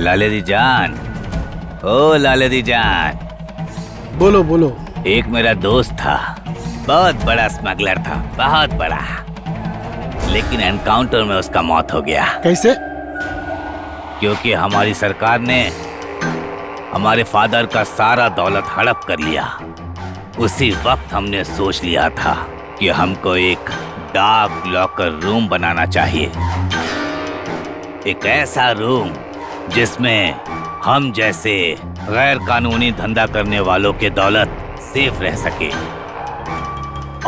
लालेरी जान, ओ लालेरी जान। बोलो बोलो। एक मेरा दोस्त था, बहुत बड़ा स्मगलर था, बहुत बड़ा, लेकिन एनकाउंटर में उसका मौत हो गया। कैसे? क्योंकि हमारी सरकार ने हमारे फादर का सारा दौलत हड़प कर लिया। उसी वक्त हमने सोच लिया था कि हमको एक डार्क लॉकर रूम बनाना चाहिए, एक ऐसा रूम जिसमें हम जैसे गैर कानूनी धंधा करने वालों के दौलत सेफ रह सके,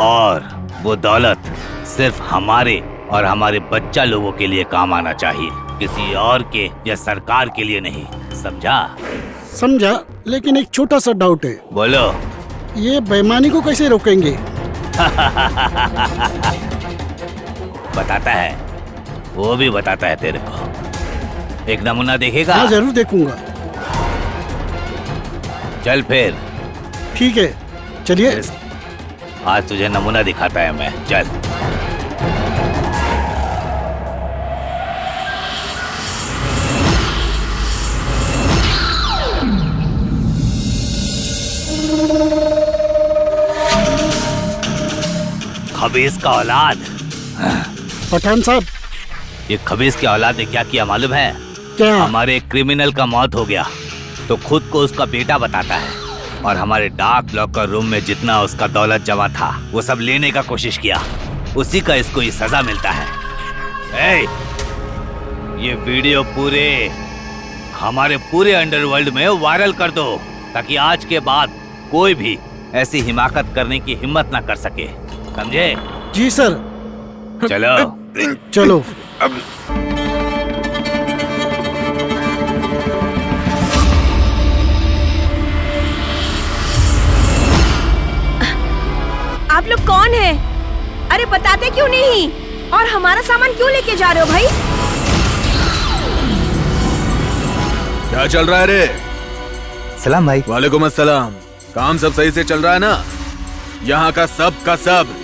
और वो दौलत सिर्फ हमारे और हमारे बच्चा लोगों के लिए काम आना चाहिए, किसी और के या सरकार के लिए नहीं। समझा? समझा, लेकिन एक छोटा सा डाउट है। बोलो। ये बेईमानी को कैसे रोकेंगे? बताता है, वो भी बताता है तेरे को। एक नमूना देखेगा? हाँ जरूर देखूंगा। चल फिर। ठीक है, चलिए। आज तुझे नमूना दिखाता है मैं, चल। खबीस का औलाद। पठान साहब, ये खबीस की औलाद ने क्या किया मालूम है? क्या? हमारे एक क्रिमिनल का मौत हो गया तो खुद को उसका बेटा बताता है, और हमारे डार्क लॉकर रूम में जितना उसका दौलत जमा था वो सब लेने का कोशिश किया। उसी का इसको ये सजा मिलता है। ये वीडियो हमारे पूरे अंडरवर्ल्ड में वायरल कर दो, ताकि आज के बाद कोई भी ऐसी हिमाकत करने की हिम्मत ना कर सके। समझे? जी सर। चलो चलो। आप लोग कौन हैं? अरे बताते क्यों नहीं? और हमारा सामान क्यों लेके जा रहे हो भाई? क्या चल रहा है रे? सलाम भाई। वालेकुम अस्सलाम। काम सब सही से चल रहा है ना? यहाँ का सब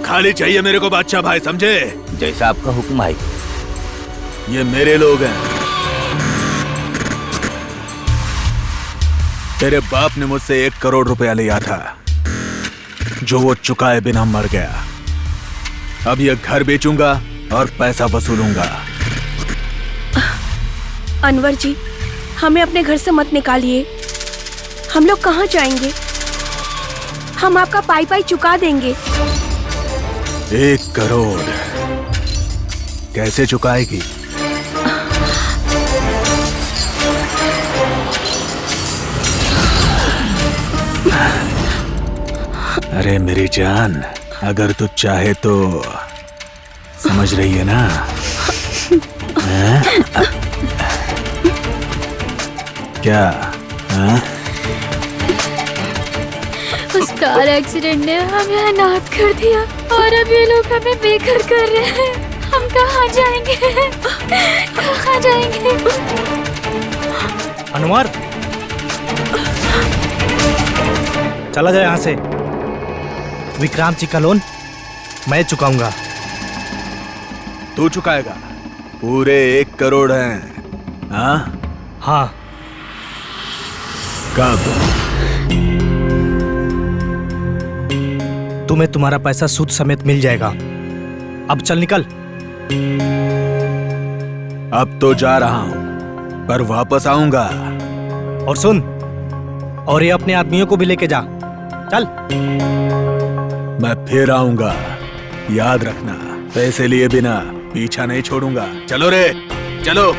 खाली चाहिए मेरे को बादशाह भाई, समझे? जैसा आपका हुक्म भाई। ये मेरे लोग हैं। तेरे बाप ने मुझसे 1 करोड़ रुपया लिया था, जो वो चुकाए बिना मर गया। अब ये घर बेचूंगा और पैसा वसूलूंगा। अनवर जी, हमें अपने घर से मत निकालिए। हम लोग कहाँ जाएंगे? हम आपका पाई पाई चुका देंगे। 1 करोड़ कैसे चुकाएगी? अरे मेरी जान, अगर तू चाहे तो समझ रही है ना? क्या? उस कार एक्सीडेंट ने हमें अनाथ कर दिया, और अब ये लोग हमें बेघर कर रहे हैं। हम कहाँ जाएंगे? कहाँ जाएंगे? अनवर, चला जाए यहाँ से। विक्रांत जी का लोन मैं चुकाऊंगा। तू चुकाएगा? पूरे 1 करोड़ हैं। हाँ। कब? तुम्हें तुम्हारा पैसा सूद समेत मिल जाएगा। अब चल निकल। अब तो जा रहा हूं, पर वापस आऊंगा। और सुन, और ये अपने आदमियों को भी लेके जा। चल। मैं फिर आऊंगा, याद रखना। पैसे लिए बिना पीछा नहीं छोड़ूंगा। चलो रे, चलो।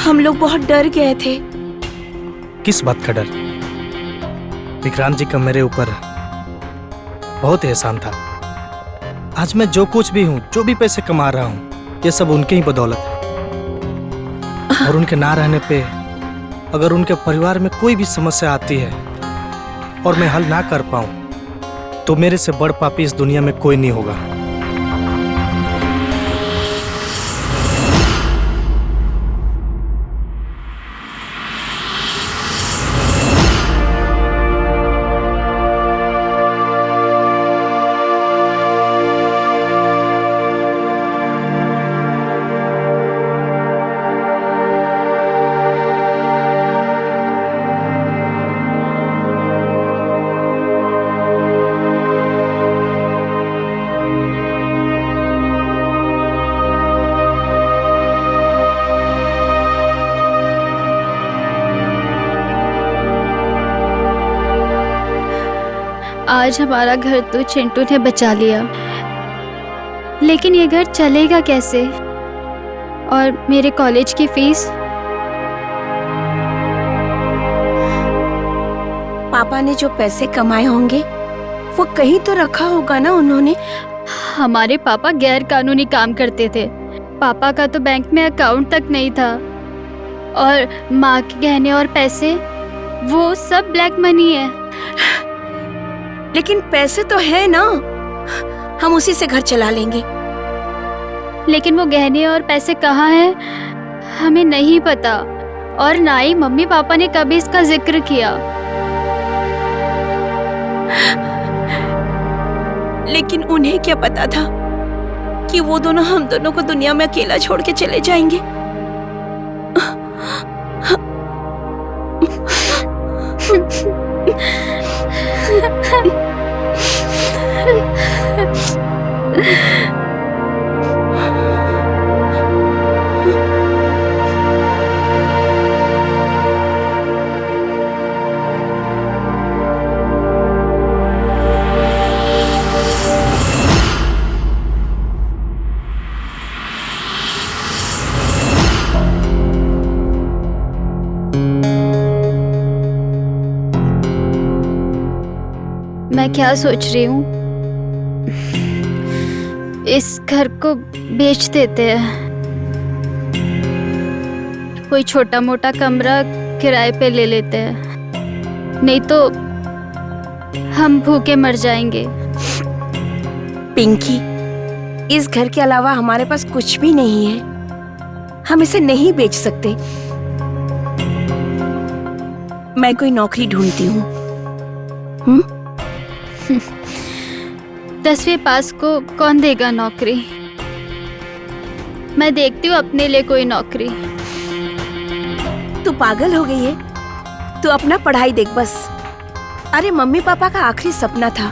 हम लोग बहुत डर गए थे। किस बात का डर? विक्रांत जी का मेरे ऊपर बहुत एहसान था। आज मैं जो कुछ भी हूँ, जो भी पैसे कमा रहा हूँ, ये सब उनके ही बदौलत है। और उनके ना रहने पे अगर उनके परिवार में कोई भी समस्या आती है और मैं हल ना कर पाऊं, तो मेरे से बड़ पापी इस दुनिया में कोई नहीं होगा। आज हमारा घर तो चिंटू ने बचा लिया, लेकिन ये घर चलेगा कैसे? और मेरे कॉलेज की फीस? पापा ने जो पैसे कमाए होंगे वो कहीं तो रखा होगा ना उन्होंने। हमारे पापा गैर कानूनी काम करते थे। पापा का तो बैंक में अकाउंट तक नहीं था, और माँ के गहने और पैसे वो सब ब्लैक मनी है। लेकिन पैसे तो है ना, हम उसी से घर चला लेंगे। लेकिन वो गहने और पैसे कहाँ हैं हमें नहीं पता, और ना ही मम्मी पापा ने कभी इसका जिक्र किया। लेकिन उन्हें क्या पता था कि वो दोनों हम दोनों को दुनिया में अकेला छोड़ के चले जाएंगे। मैं क्या सोच रही हूँ, इस घर को बेच देते हैं। कोई छोटा मोटा कमरा किराए पे ले लेते हैं, नहीं तो हम भूखे मर जाएंगे। पिंकी, इस घर के अलावा हमारे पास कुछ भी नहीं है, हम इसे नहीं बेच सकते। मैं कोई नौकरी ढूंढती हूँ। 10वीं पास को कौन देगा नौकरी? मैं देखती हूँ अपने लिए कोई नौकरी। तू पागल हो गई है? तू अपना पढ़ाई देख बस। अरे मम्मी पापा का आखिरी सपना था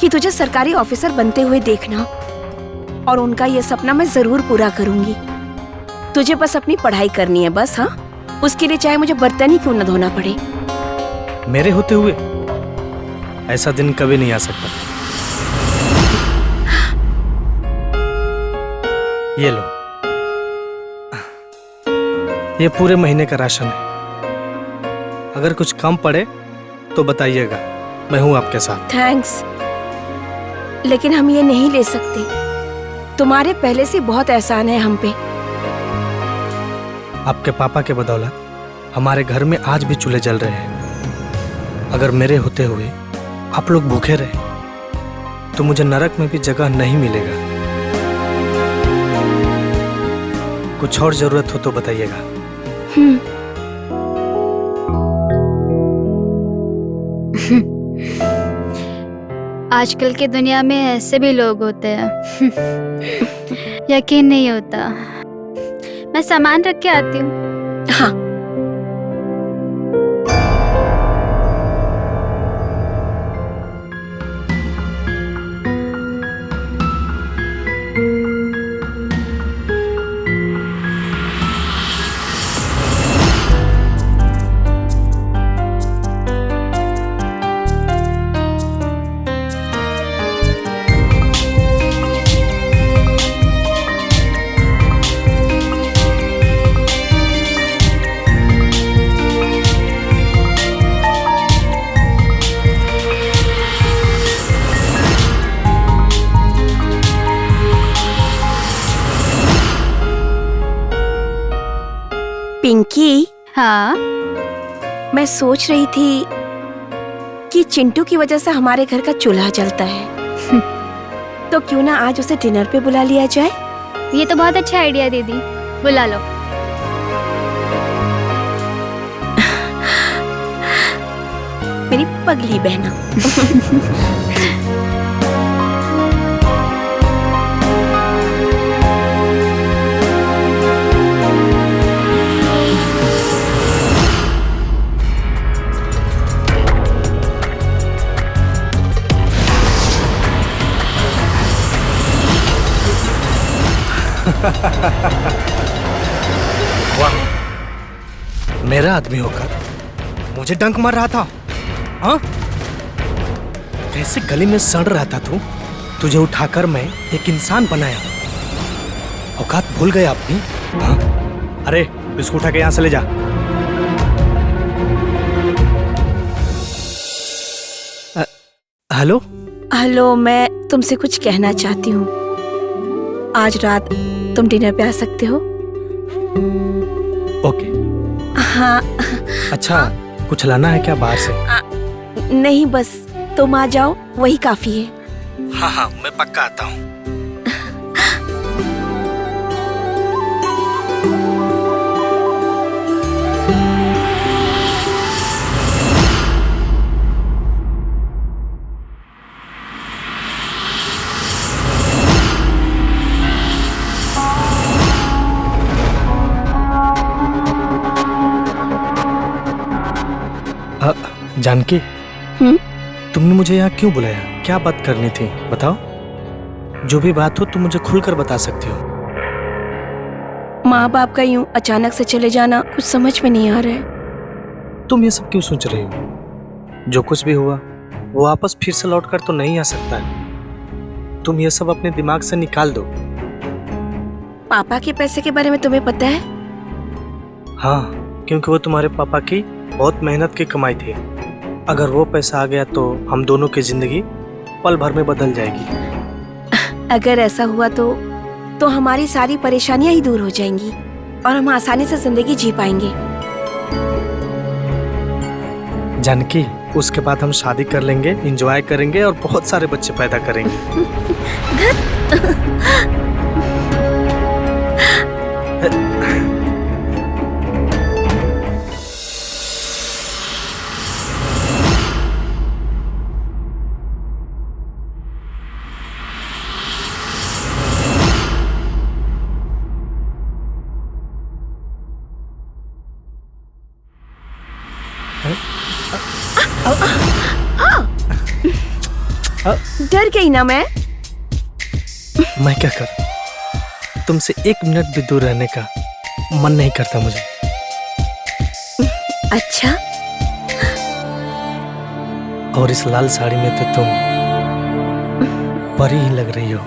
कि तुझे सरकारी ऑफिसर बनते हुए देखना, और उनका ये सपना मैं जरूर पूरा करूंगी। तुझे बस अपनी पढ़ाई करनी है बस। हाँ, उसके लिए चाहे मुझे बर्तन ही क्यों न धोना पड़े। मेरे होते हुए ऐसा दिन कभी नहीं आ सकता। ये लो, ये पूरे महीने का राशन है। अगर कुछ कम पड़े तो बताइएगा, मैं हूं आपके साथ। थैंक्स, लेकिन हम ये नहीं ले सकते। तुम्हारे पहले से बहुत एहसान है हम पे। आपके पापा के बदौलत हमारे घर में आज भी चूल्हे जल रहे हैं। अगर मेरे होते हुए आप लोग भूखे रहे तो मुझे नरक में भी जगह नहीं मिलेगा। कुछ और जरूरत हो तो बताइएगा। आजकल की दुनिया में ऐसे भी लोग होते हैं। यकीन नहीं होता। मैं सामान रख के आती हूँ। हाँ, पिंकी, हाँ, मैं सोच रही थी कि चिंटू की वजह से हमारे घर का चूल्हा जलता है। तो क्यों ना आज उसे डिनर पे बुला लिया जाए। ये तो बहुत अच्छा आइडिया दीदी, बुला लो। मेरी पगली बहना। वाह, मेरा आदमी होकर मुझे डंक मार रहा था। हाँ, कैसे गली में सड़ रहा था तू। तुझे उठाकर मैं एक इंसान बनाया। औकात भूल गए अपनी। हाँ? अरे इसको उठा के यहाँ से ले जा। हेलो हेलो, मैं तुमसे कुछ कहना चाहती हूँ। आज रात तुम डिनर पे आ सकते हो? ओके। हाँ। अच्छा, कुछ लाना है क्या बाहर से? नहीं, बस तुम आ जाओ, वही काफी है। हाँ हाँ, मैं पक्का आता हूँ। जानकी, तुमने मुझे यहाँ क्यों बुलाया? क्या बात करनी थी बताओ। जो भी बात हो तुम मुझे खुलकर बता सकती हो। माँ बाप का यूं अचानक से चले जाना कुछ समझ में नहीं आ रहा है। तुम ये सब क्यों सोच रही हो? जो कुछ भी हुआ वो वापस फिर से लौट कर तो नहीं आ सकता है। तुम ये सब अपने दिमाग से निकाल दो। पापा के पैसे के बारे में तुम्हें पता है? हाँ, क्योंकि वो तुम्हारे पापा की बहुत मेहनत की कमाई थी। अगर वो पैसा आ गया तो हम दोनों की जिंदगी पल भर में बदल जाएगी। अगर ऐसा हुआ तो हमारी सारी परेशानियां ही दूर हो जाएंगी और हम आसानी से जिंदगी जी पाएंगे। जानकी, उसके बाद हम शादी कर लेंगे, एंजॉय करेंगे और बहुत सारे बच्चे पैदा करेंगे। डर गई ना मैं क्या कर, तुमसे एक मिनट भी दूर रहने का मन नहीं करता मुझे। अच्छा, और इस लाल साड़ी में तो तुम परी ही लग रही हो।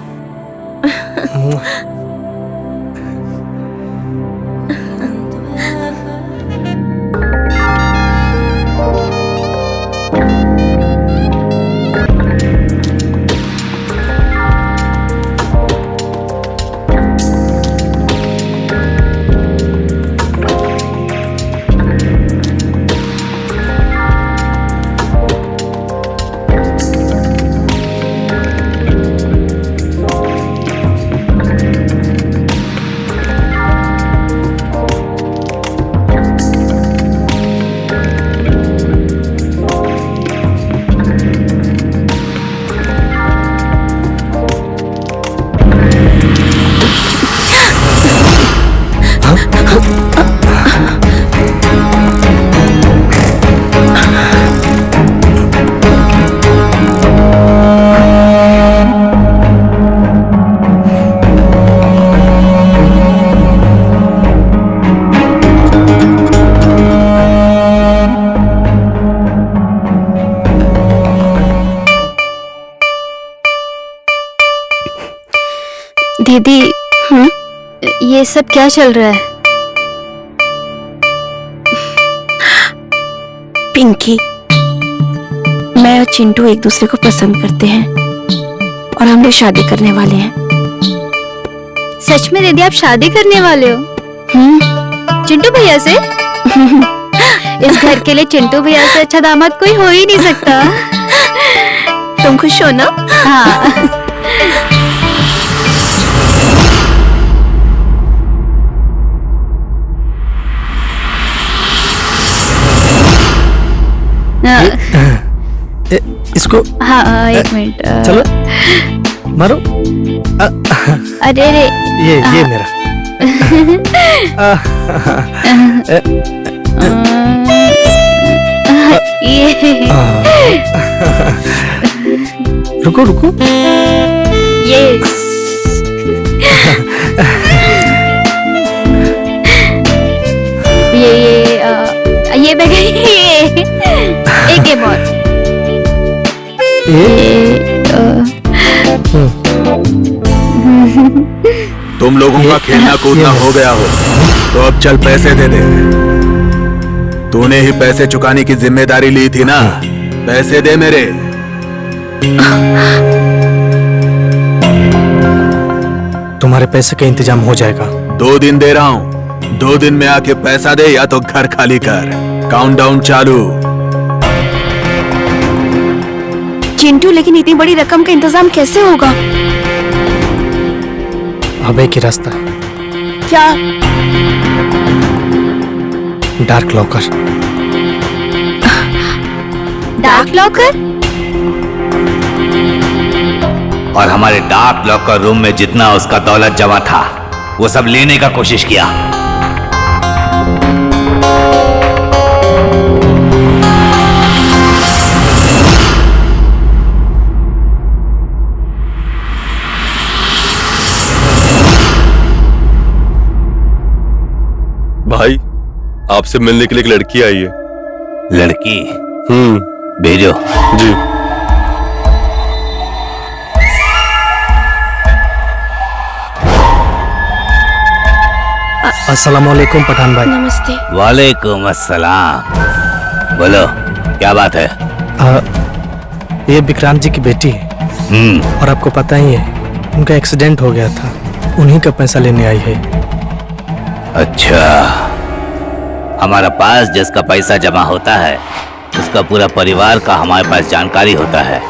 दीदी, ये सब क्या चल रहा है? पिंकी, मैं और चिंटू एक दूसरे को पसंद करते हैं और हम लोग शादी करने वाले हैं। सच में दीदी, आप शादी करने वाले हो? चिंटू भैया से? इस घर के लिए चिंटू भैया से अच्छा दामाद कोई हो ही नहीं सकता। तुम खुश हो ना? हाँ। इसको हाँ, एक मिनट। चलो मारो। अरे रे, ये मेरा। रुको रुको। यस। ये मैं गई। एक बहुत। तुम लोगों का खेलना कूदना हो गया हो तो अब चल पैसे दे दे। तूने ही पैसे चुकाने की जिम्मेदारी ली थी ना, पैसे दे मेरे। तुम्हारे पैसे का इंतजाम हो जाएगा। 2 दिन दे रहा हूँ, 2 दिन में आके पैसा दे या तो घर खाली कर। काउंटडाउन चालू। चिंटू, लेकिन इतनी बड़ी रकम का इंतजाम कैसे होगा? अब एक ही रास्ता है, क्या? Dark locker. Dark locker? और हमारे डार्क लॉकर रूम में जितना उसका दौलत जमा था वो सब लेने का कोशिश किया। भाई, आपसे मिलने के लिए एक लड़की आई है। लड़की? भेजो। जी। अस्सलामुअलैकुम पठान भाई। नमस्ते। वालेकुम अस्सलाम। बोलो, क्या बात है? ये विक्रांत जी की बेटी है और आपको पता ही है उनका एक्सीडेंट हो गया था, उन्हीं का पैसा लेने आई है। अच्छा, हमारा पास जिसका पैसा जमा होता है उसका पूरा परिवार का हमारे पास जानकारी होता है।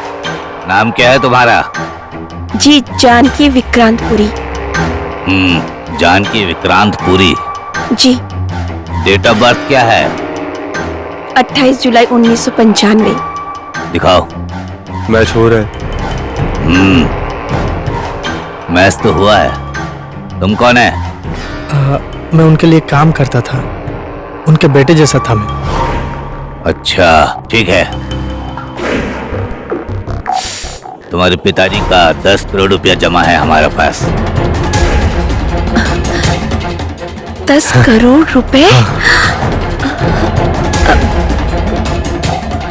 नाम क्या है तुम्हारा? जी, जानकी विक्रांतपुरी। जानकी विक्रांतपुरी। जी। डेट ऑफ बर्थ क्या है? 28 जुलाई 1995। दिखाओ। मैच हो रहा है। मैच तो हुआ है। तुम कौन है? मैं उनके लिए काम करता था, उनके बेटे जैसा था मैं। अच्छा, ठीक है। तुम्हारे पिताजी का 10 करोड़ रुपया जमा है हमारे पास। 10 करोड़ रुपए?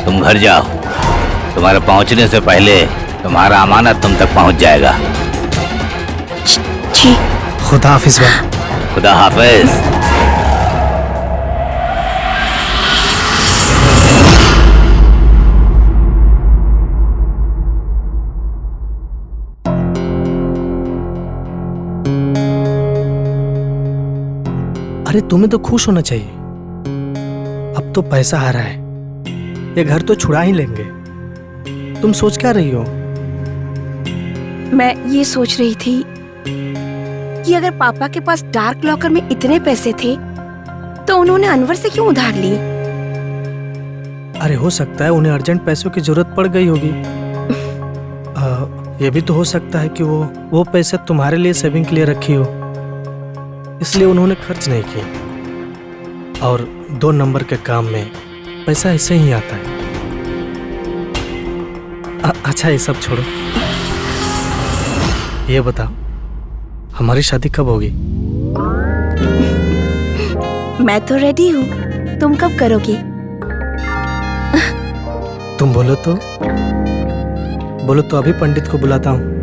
तुम घर जाओ, तुम्हारे पहुंचने से पहले तुम्हारा अमानत तुम तक पहुंच जाएगा। जी। खुदा हाफिज भाई। खुदा हाफिज। अरे तुम्हें तो खुश होना चाहिए, अब तो पैसा आ रहा है, ये घर तो छुड़ा ही लेंगे। तुम सोच क्या रही हो? मैं ये सोच रही थी कि अगर पापा के पास डार्क लॉकर में इतने पैसे थे तो उन्होंने अनवर से क्यों उधार लिए? अरे हो सकता है उन्हें अर्जेंट पैसों की जरूरत पड़ गई होगी। ये भी तो हो सकता है कि वो पैसे तुम्हारे लिए सेविंग के लिए रखी हो, इसलिए उन्होंने खर्च नहीं किए। और 2 नंबर के काम में पैसा ऐसे ही आता है। अच्छा, ये सब छोड़ो, ये बताओ हमारी शादी कब होगी? मैं तो रेडी हूँ, तुम कब करोगी? तुम बोलो तो अभी पंडित को बुलाता हूँ।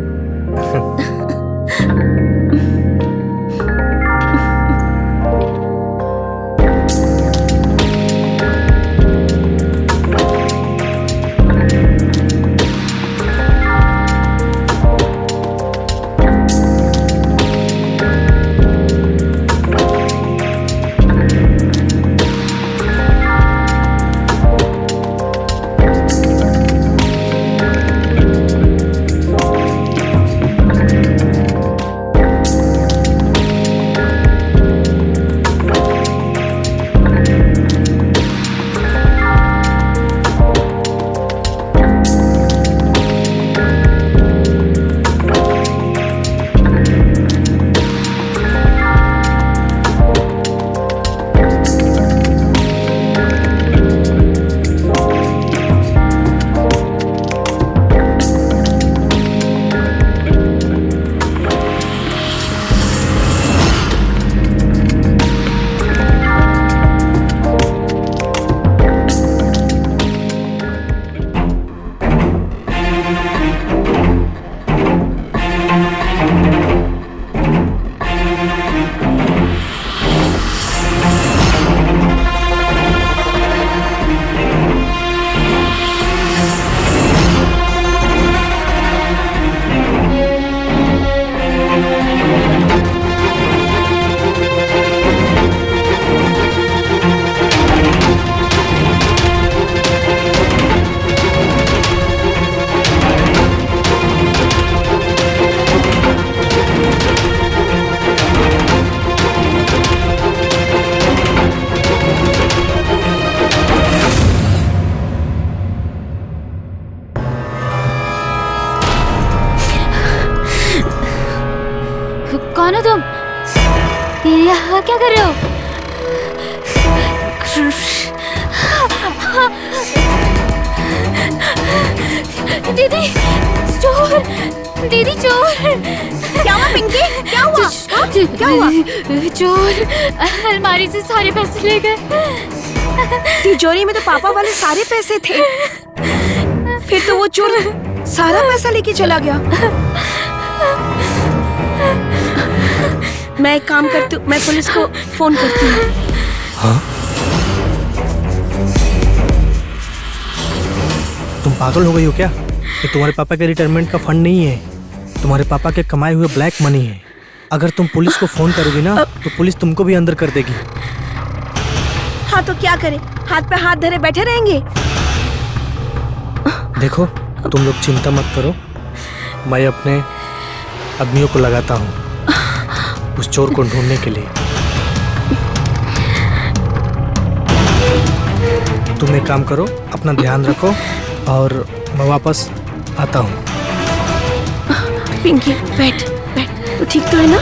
यहाँ क्या कर रहे हो? दीदी चोर, दीदी चोर। क्या हुआ पिंकी? क्या हुआ? क्या हुआ? चोर अलमारी से सारे पैसे ले गए। तिजोरी में तो पापा वाले सारे पैसे थे। फिर तो वो चोर सारा पैसा लेके चला गया। मैं एक काम करती हूँ, मैं पुलिस को फोन करती हूँ। हाँ? तुम पागल हो गई हो क्या? ये तुम्हारे पापा के रिटायरमेंट का फंड नहीं है, तुम्हारे पापा के कमाए हुए ब्लैक मनी है। अगर तुम पुलिस को फोन करोगी ना तो पुलिस तुमको भी अंदर कर देगी। हाँ तो क्या करें, हाथ पे हाथ धरे बैठे रहेंगे? देखो तुम लोग चिंता मत करो, मैं अपने आदमियों को लगाता हूँ उस चोर को ढूंढने के लिए। तुम एक काम करो, अपना ध्यान रखो और मैं वापस आता हूँ। पिंकी बैठ बैठ, तू ठीक तो है ना?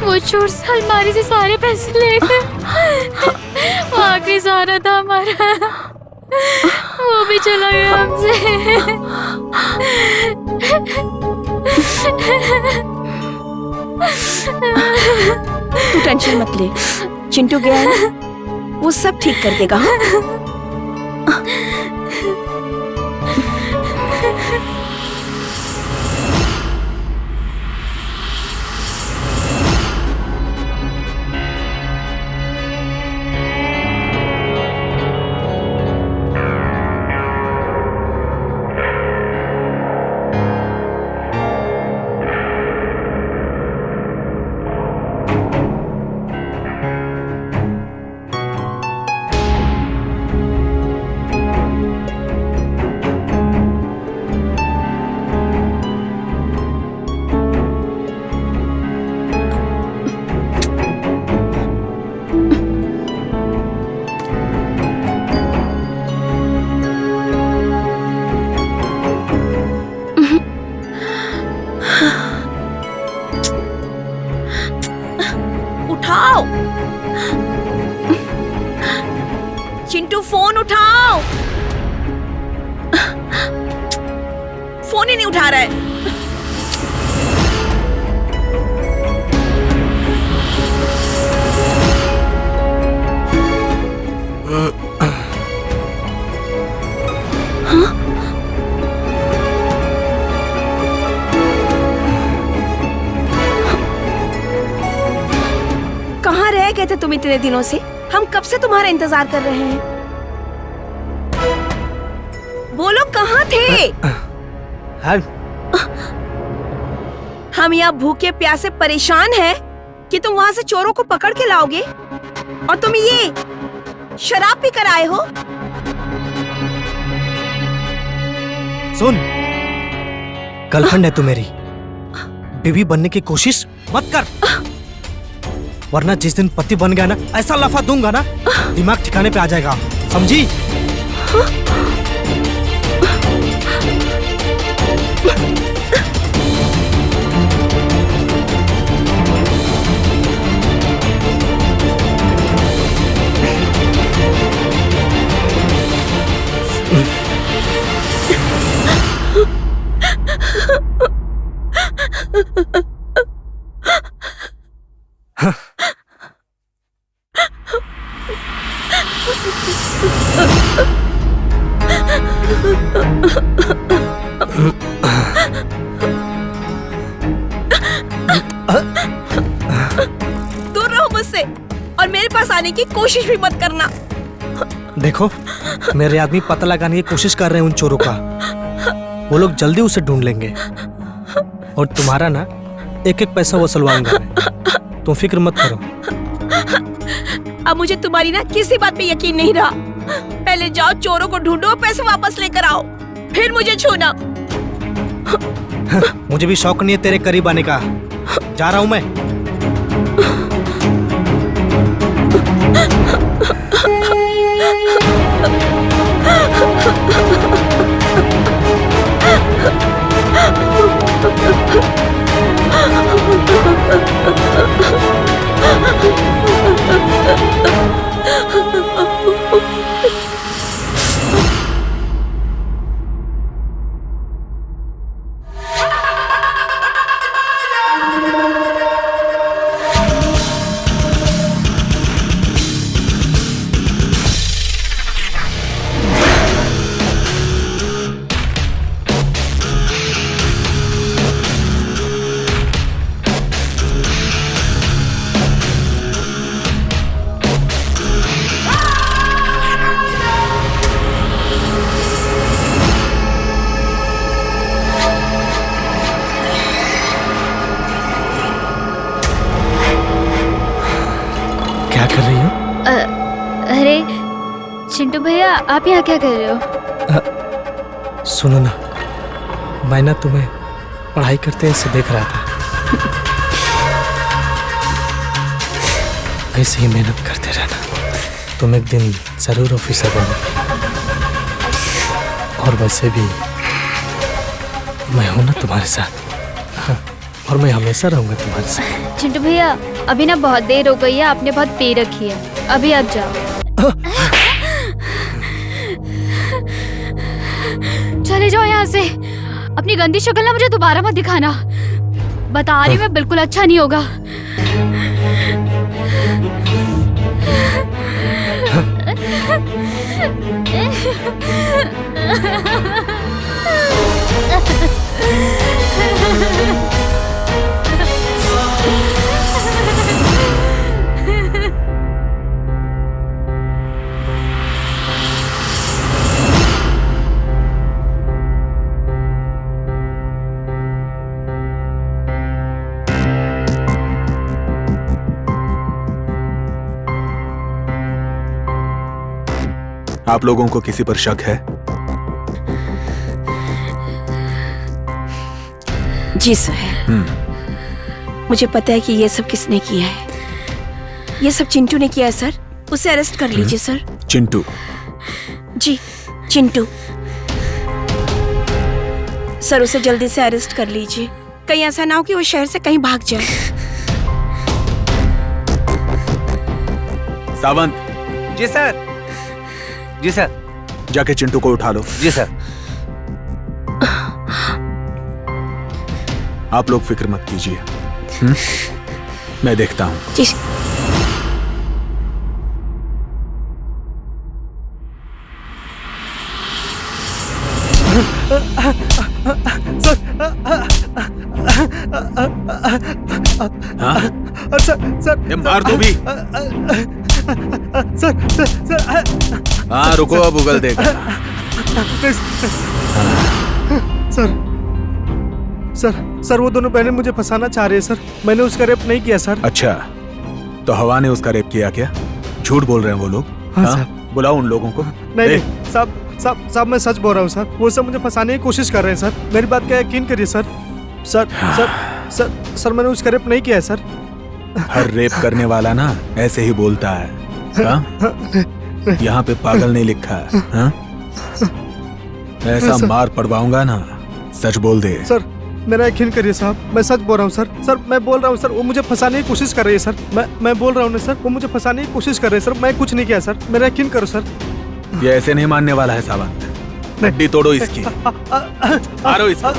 वो चोर अलमारी से सारे पैसे ले गए। वो आखिरी सहारा था हमारा, वो भी चला गया हमसे। तू टेंशन मत ले, चिंटू गया है ना, वो सब ठीक कर देगा। उठाओ चिंटू, फोन उठाओ। फोन ही नहीं उठा रहा है। कहाँ रह गए थे तुम इतने दिनों से? हम कब से तुम्हारा इंतजार कर रहे हैं। बोलो कहाँ थे? हम यहाँ भूखे प्यासे परेशान हैं कि तुम वहाँ से चोरों को पकड़ के लाओगे और तुम ये शराब पी कर आए हो। सुन, गर्लफ्रेंड है तू मेरी, बीवी बनने की कोशिश मत कर, वरना जिस दिन पति बन गया ना, ऐसा लफा दूंगा ना दिमाग ठिकाने पे आ जाएगा, समझी? दूर रहो मुझसे और मेरे पास आने की कोशिश भी मत करना। देखो मेरे आदमी पता लगाने की कोशिश कर रहे हैं उन चोरों का, वो लोग जल्दी उसे ढूंढ लेंगे और तुम्हारा ना एक एक पैसा वसूलवाऊंगा मैं, तुम फिक्र मत करो। अब मुझे तुम्हारी ना किसी बात पे यकीन नहीं रहा। पहले जाओ चोरों को ढूंढो, पैसे वापस लेकर आओ, फिर मुझे छूना। मुझे भी शौक नहीं है तेरे करीब आने का, जा रहा हूं मैं। क्या कर रही हो? अरे चिंटू भैया, आप यहाँ क्या कर रहे हो? सुनो ना, मैं ना तुम्हें पढ़ाई करते ऐसे देख रहा था। ऐसे ही मेहनत करते रहना, तुम एक दिन जरूर ऑफिसर बनोगे। और वैसे भी मैं हूं ना तुम्हारे साथ। हाँ, और मैं हमेशा रहूंगा तुम्हारे साथ। चिंटू भैया, अभी ना बहुत देर हो गई है, आपने बहुत पी रखी है, अभी आप जाओ। चले जाओ यहाँ से। अपनी गंदी शक्ल ना मुझे दोबारा मत दिखाना, बता रही मैं, बिल्कुल अच्छा नहीं होगा। आप लोगों को किसी पर शक है? जी सर, मुझे पता है कि ये सब किसने किया है। ये सब चिंटू ने किया है सर, उसे अरेस्ट कर लीजिए सर। चिंटू? जी चिंटू सर, उसे जल्दी से अरेस्ट कर लीजिए, कहीं ऐसा ना हो कि वो शहर से कहीं भाग जाए। सावंत। जी सर। जी सर। जाके चिंटू को उठा लो। जी सर। आप लोग फिक्र मत कीजिए, मैं देखता हूं। जी सर, ये मार दो भी। हाँ रुको, अब उगल देगा। सर वो दोनों बहनें मुझे फंसाना चाह रही है सर, मैंने उसका रेप नहीं किया सर। अच्छा, तो हवा ने उसका रेप किया क्या? झूठ बोल रहे हैं वो लोग। हाँ सर। बुलाओ उन लोगों को। नहीं साहब मैं सच बोल रहा हूँ सर, वो सब मुझे फंसाने की कोशिश कर रहे हैं सर, मेरी बात का यकीन करिए सर। सर मैंने उसका रेप नहीं किया है सर। हर रेप करने वाला ना ऐसे ही बोलता है। यहाँ पे पागल नहीं लिखा है। हाँ? ऐसा मार पड़वाऊंगा ना, सच बोल दे। सर मेरा यकीन करिए साहब, मैं सच बोल रहा हूँ सर मैं बोल रहा हूँ सर, वो मुझे फंसाने की कोशिश कर रही है सर। मैं बोल रहा हूँ ना सर, वो मुझे फंसाने की कोशिश कर रहे हैं सर, मैं कुछ नहीं किया सर, मेरा यकीन करो सर। ये ऐसे नहीं मानने वाला है सावंत, हड्डी तोड़ो इसकी। मारो इसको।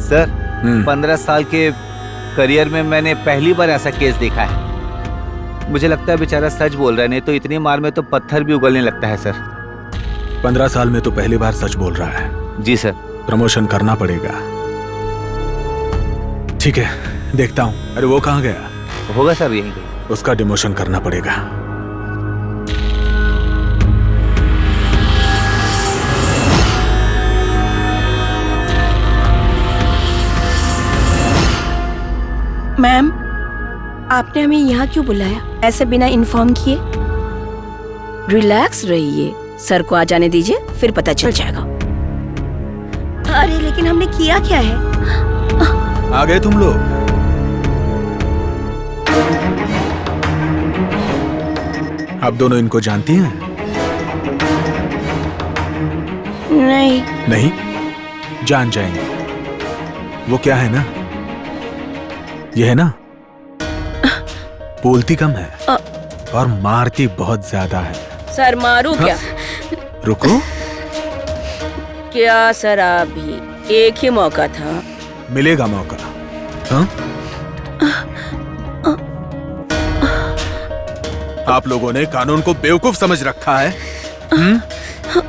सर 15 साल के करियर में मैंने पहली बार ऐसा केस देखा है। मुझे लगता है बेचारा सच बोल रहा है, नहीं तो इतनी मार में तो पत्थर भी उगलने लगता है सर। 15 साल में तो पहली बार सच बोल रहा है। जी सर। प्रमोशन करना पड़ेगा। ठीक है, देखता हूँ। अरे वो कहाँ गया? होगा सर यहीं कहीं। उसका डिमोशन करना पड़ेगा। मैम, आपने हमें यहाँ क्यों बुलाया ऐसे बिना इन्फॉर्म किए? रिलैक्स रहिए, सर को आ जाने दीजिए, फिर पता चल जाएगा। अरे लेकिन हमने किया क्या है? आ गए तुम लोग? आप दोनों इनको जानती हैं? नहीं। नहीं? जान जाएंगे। वो क्या है ना, ये है ना, बोलती कम है और मारती बहुत ज्यादा है। सर मारू क्या? रुको, क्या सर, अभी एक ही मौका था। मिलेगा मौका। हाँ? आप लोगों ने कानून को बेवकूफ समझ रखा है।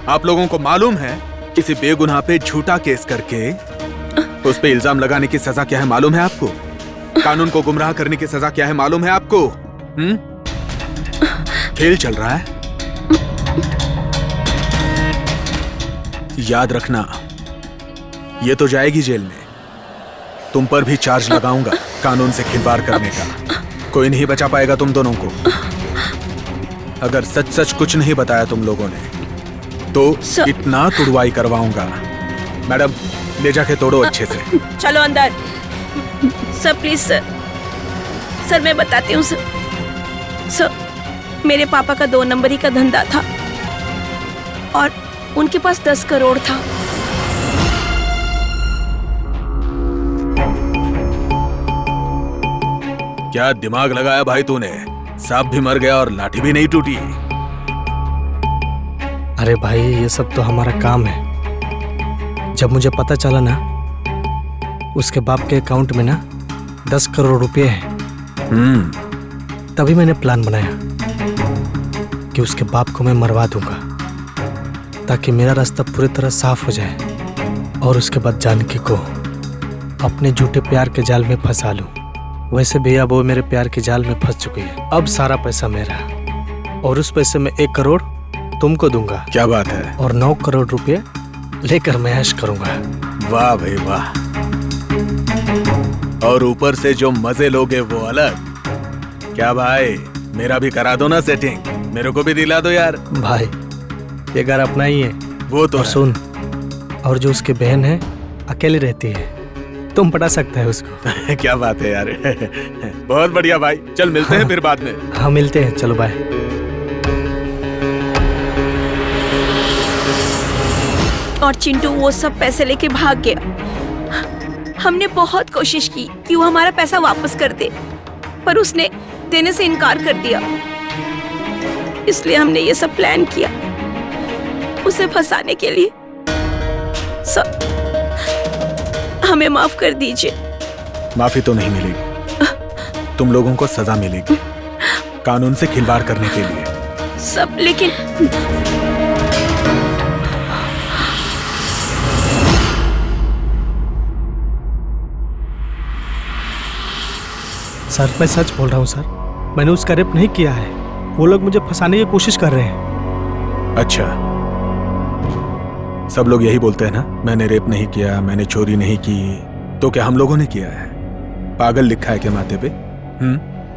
आप लोगों को मालूम है किसी बेगुनाह पे झूठा केस करके उस पे इल्जाम लगाने की सजा क्या है मालूम है आपको? कानून को गुमराह करने की सजा क्या है मालूम है आपको? खेल चल रहा है। याद रखना, ये तो जाएगी जेल में, तुम पर भी चार्ज लगाऊंगा कानून से खिलवाड़ करने का। कोई नहीं बचा पाएगा तुम दोनों को। अगर सच सच कुछ नहीं बताया तुम लोगों ने तो इतना तुड़वाई करवाऊंगा। मैडम, ले जाके तोड़ो अच्छे से। चलो अंदर। सर प्लीज सर, सर मैं बताती हूँ सर। सर, मेरे पापा का 2 नंबरी का धंधा था और उनके पास 10 करोड़ था। क्या दिमाग लगाया भाई तूने? सांप भी मर गया और लाठी भी नहीं टूटी। अरे भाई, ये सब तो हमारा काम है। जब मुझे पता चला ना उसके बाप के अकाउंट में ना 10 करोड़ रुपए हैं, तभी मैंने प्लान बनाया कि उसके बाप को मैं मरवा दूंगा ताकि मेरा रास्ता पूरी तरह साफ हो जाए और उसके बाद जानकी को अपने झूठे प्यार के जाल में फंसा लूं। वैसे भी अब वो मेरे प्यार के जाल में फंस चुकी है। अब सारा पैसा मेरा और उस पैसे में 1 करोड़ तुमको दूंगा। क्या बात है? और 9 करोड़ रुपए लेकर मैं ऐश करूंगा। वाह भाई वाह। और ऊपर से जो मजे लोगे वो अलग। क्या भाई, मेरा भी करा दो ना सेटिंग, मेरे को भी दिला दो यार। भाई, ये घर अपना ही है। वो तो और सुन, और जो उसकी बहन है अकेली रहती है, तुम पटा सकता है उसको। क्या बात है यार। बहुत बढ़िया भाई, चल मिलते हैं फिर बाद में। हाँ मिलते हैं, चलो बाय। और चिंटू वो सब पैसे लेके भाग गया। हमने बहुत कोशिश की कि वो हमारा पैसा वापस कर दे, पर उसने देने से इनकार कर दिया। इसलिए हमने ये सब प्लान किया उसे फंसाने के लिए। सब हमें माफ कर दीजिए। माफी तो नहीं मिलेगी, तुम लोगों को सजा मिलेगी कानून से खिलवाड़ करने के लिए। सब लेकिन सर, मैं सच बोल रहा हूँ सर, मैंने उसका रेप नहीं किया है। वो लोग मुझे फंसाने की कोशिश कर रहे हैं। अच्छा, सब लोग यही बोलते हैं ना, मैंने रेप नहीं किया, मैंने चोरी नहीं की। तो क्या हम लोगों ने किया है? पागल लिखा है क्या माथे पे?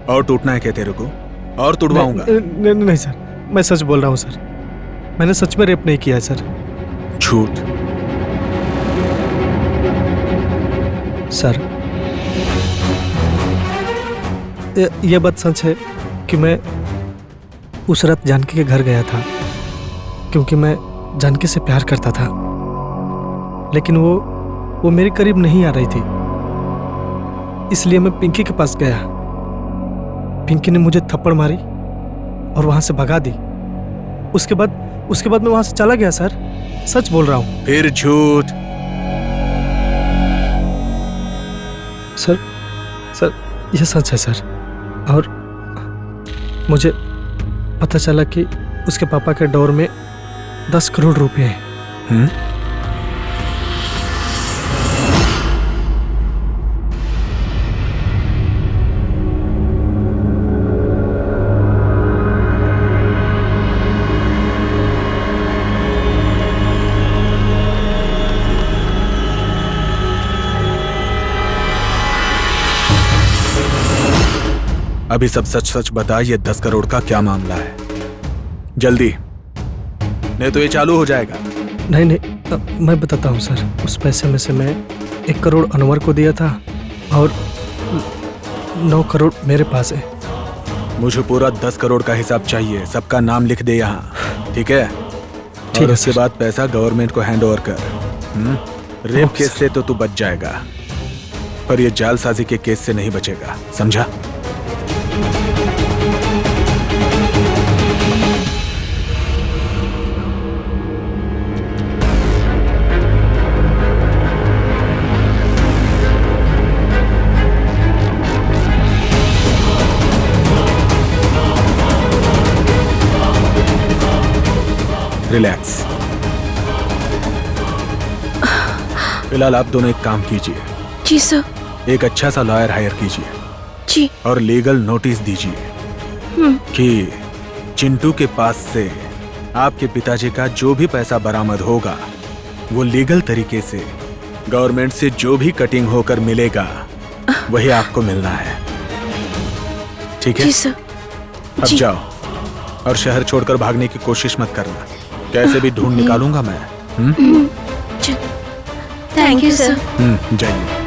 और टूटना है क्या तेरे को? और तुड़वाऊंगा। नहीं सर, मैं सच बोल रहा हूँ सर, मैंने सच में रेप नहीं किया है सर। झूठ। सर, ये बात सच है कि मैं उस रात जानकी के घर गया था क्योंकि मैं जानकी से प्यार करता था, लेकिन वो मेरे करीब नहीं आ रही थी। इसलिए मैं पिंकी के पास गया। पिंकी ने मुझे थप्पड़ मारी और वहां से भगा दी। उसके बाद मैं वहां से चला गया सर, सच बोल रहा हूं। फिर झूठ। सर यह सच है सर। और मुझे पता चला कि उसके पापा के डोर में 10 करोड़ रुपए हैं। अभी सब सच सच बता, ये 10 करोड़ का क्या मामला है? जल्दी, नहीं तो ये चालू हो जाएगा। नहीं, मैं बताता हूँ सर। उस पैसे में से मैं 1 करोड़ अनवर को दिया था और 9 करोड़ मेरे पास है। मुझे पूरा 10 करोड़ का हिसाब चाहिए, सबका नाम लिख दे यहाँ, ठीक है? ठीक और है, उसके सर। बाद पैसा गवर्नमेंट को हैंड ओवर कर। रेप ओके, केस से तो तू बच जाएगा, पर ये जालसाजी के केस से नहीं बचेगा, समझा? रिलैक्स। फिलहाल आप दोनों एक काम कीजिए, जी सर। एक अच्छा सा लॉयर हायर कीजिए जी। और लीगल नोटिस दीजिए कि चिंटू के पास से आपके पिताजी का जो भी पैसा बरामद होगा वो लीगल तरीके से गवर्नमेंट से जो भी कटिंग होकर मिलेगा वही आपको मिलना है, ठीक है? जी सर। अब जी। जाओ और शहर छोड़कर भागने की कोशिश मत करना, कैसे भी ढूंढ निकालूंगा मैं। Thank you sir. जाइए।